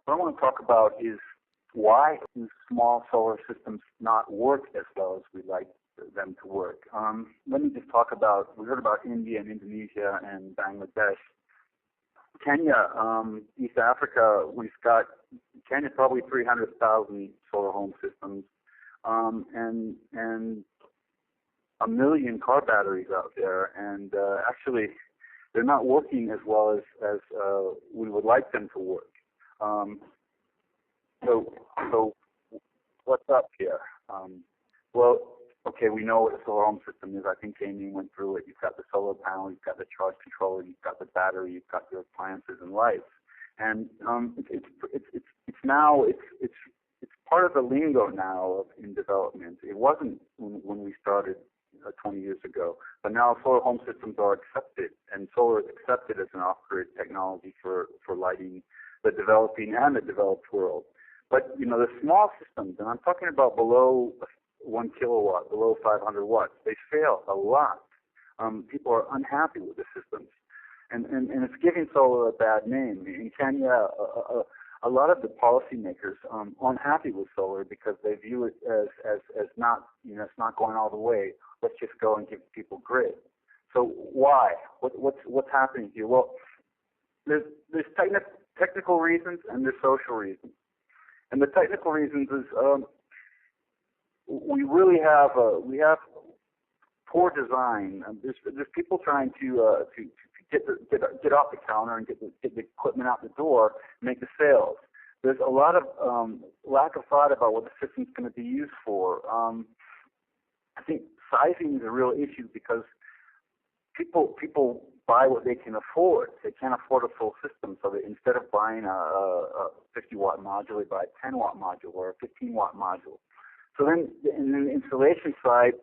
what I want to talk about is why do small solar systems not work as well as we'd like them to work. Let me just talk about, we heard about India and Indonesia and Bangladesh. Kenya, East Africa, Kenya probably 300,000 solar home systems, and a million car batteries out there, and actually they're not working as well as we would like them to work. So what's up here? Well, okay, we know what a solar home system is. I think Damian went through it. You've got the solar panel, you've got the charge controller, you've got the battery, you've got your appliances and lights, and it's part of the lingo now in development. It wasn't when we started 20 years ago, but now solar home systems are accepted, and solar is accepted as an off-grid technology for lighting the developing and the developed world. But the small systems, and I'm talking about below 1 kilowatt, below 500 watts, they fail a lot. People are unhappy with the systems, and it's giving solar a bad name. In Kenya, a lot of the policymakers aren't happy with solar because they view it as not, it's not going all the way. Let's just go and give people grid. So why? What's happening here? Well, there's technical reasons and there's social reasons. And the technical reasons is we really have poor design. There's people trying to get off the counter and get the equipment out the door, make the sales. There's a lot of lack of thought about what the system's going to be used for. I think sizing is a real issue because people buy what they can afford. They can't afford a full system, so that instead of buying a 50-watt module, they buy a 10-watt module or a 15-watt module. So then, in the installation side,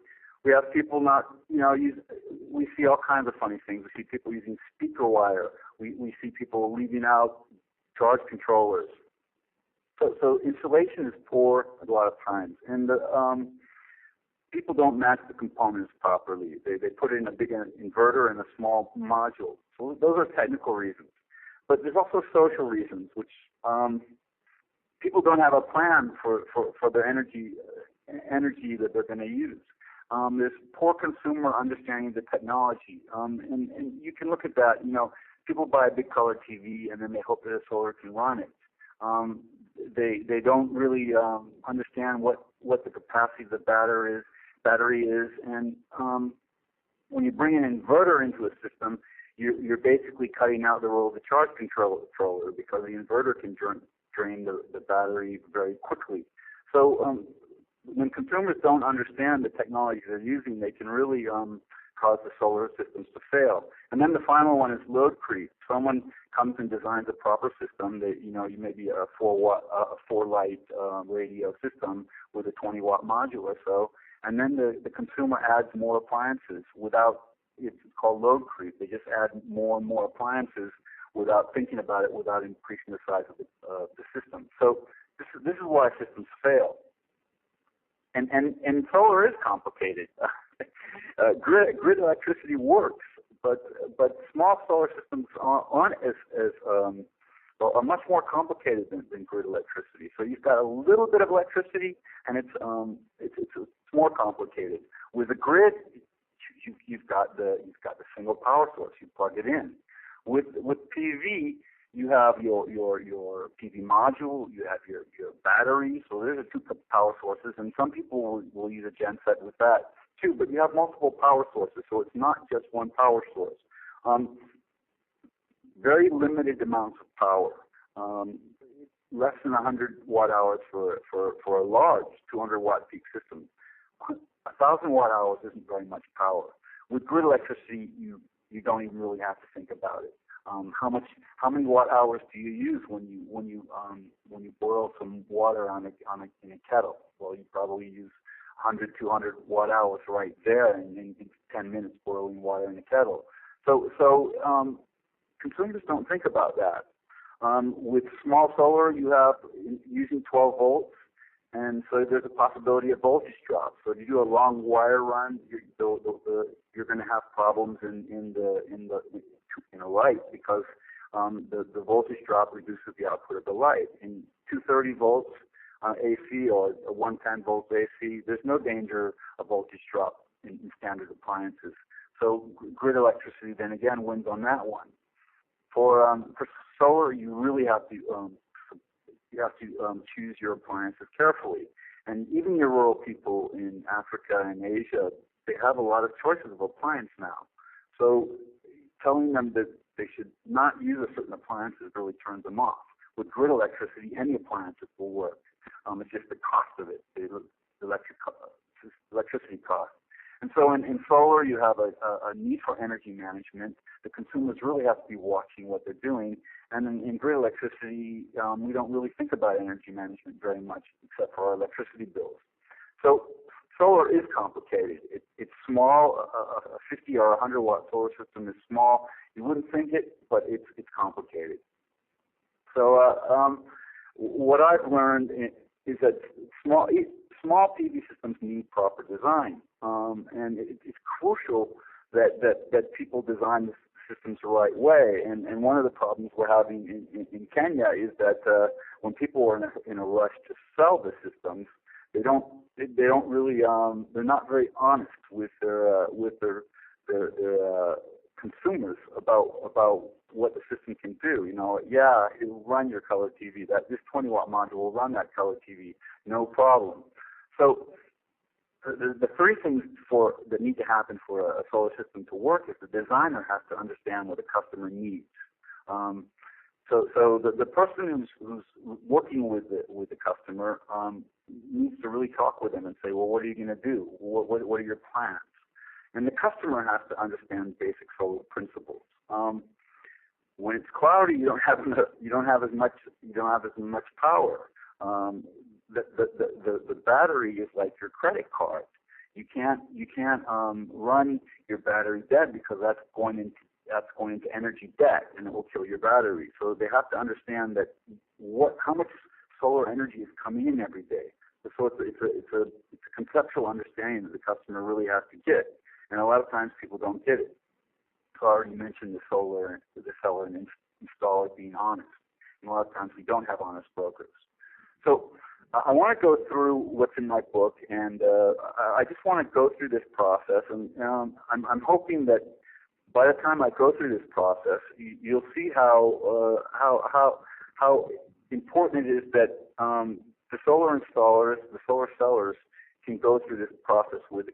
we have people not, we see all kinds of funny things. We see people using speaker wire. We see people leaving out charge controllers. So installation is poor a lot of times, and people don't match the components properly. They put in a big inverter and a small module. So those are technical reasons. But there's also social reasons, which people don't have a plan for their energy that they're going to use. There's poor consumer understanding of the technology. And you can look at that. People buy a big color TV and then they hope that a solar can run it. They don't really understand what the capacity of the battery is, and when you bring an inverter into a system, you're basically cutting out the role of the charge controller because the inverter can drain the battery very quickly. So when consumers don't understand the technology they're using, they can really cause the solar systems to fail. And then the final one is load creep. Someone comes and designs a proper system that, you may be a 4-light radio system with a 20-watt module or so, and then the consumer adds more appliances it's called load creep. They just add more and more appliances without thinking about it, without increasing the size of the system. So this is why systems fail. And solar is complicated. Grid electricity works, but small solar systems aren't are much more complicated than grid electricity. So you've got a little bit of electricity, and it's more complicated. With a grid, you've got the single power source. You plug it in. With PV, you have your PV module, you have your battery. So there's two power sources, and some people will use a gen set with that too. But you have multiple power sources, so it's not just one power source. Very limited amounts of power. Less than 100 watt hours for a large 200 watt peak system. 1,000 watt hours isn't very much power. With grid electricity, you don't even really have to think about it. How many watt hours do you use when you boil some water in a kettle? Well, you probably use 100, 200 watt hours right there in 10 minutes boiling water in a kettle. So consumers don't think about that. With small solar, you have using 12 volts, and so there's a possibility of voltage drop. So if you do a long wire run, you're going to have problems in the light because the voltage drop reduces the output of the light. In 230 volts AC or 110 volts AC, there's no danger of voltage drop in standard appliances. So grid electricity then again wins on that one. For solar, you really have to choose your appliances carefully. And even your rural people in Africa and Asia, they have a lot of choices of appliance now. So telling them that they should not use a certain appliances really turns them off. With grid electricity, any appliances will work. It's just the cost of it, the electricity cost. And so in solar, you have a need for energy management. The consumers really have to be watching what they're doing. And in grid electricity, we don't really think about energy management very much, except for our electricity bills. So solar is complicated. It's small. A 50 or 100 watt solar system is small. You wouldn't think it, but it's complicated. So what I've learned is that small PV systems need proper design, and it's crucial that people design the systems the right way. And one of the problems we're having in Kenya is that when people are in a rush to sell the systems, they don't really they're not very honest with their consumers about what the system can do. You know, yeah, it will run your color TV. This 20 watt module will run that color TV, no problem. So the three things that need to happen for a solar system to work is the designer has to understand what the customer needs. So the person who's working with the customer needs to really talk with them and say, well, what are you going to do? What are your plans? And the customer has to understand basic solar principles. When it's cloudy, you don't have as much power. The battery is like your credit card. You can't run your battery dead, because that's going into energy debt, and it will kill your battery. So they have to understand that how much solar energy is coming in every day. So it's a conceptual understanding that the customer really has to get, and a lot of times people don't get it. So I already mentioned the seller and installer being honest, and a lot of times we don't have honest brokers. So I want to go through what's in my book, and I just want to go through this process, and I'm hoping that by the time I go through this process, you'll see how important it is that the solar installers, the solar sellers, can go through this process with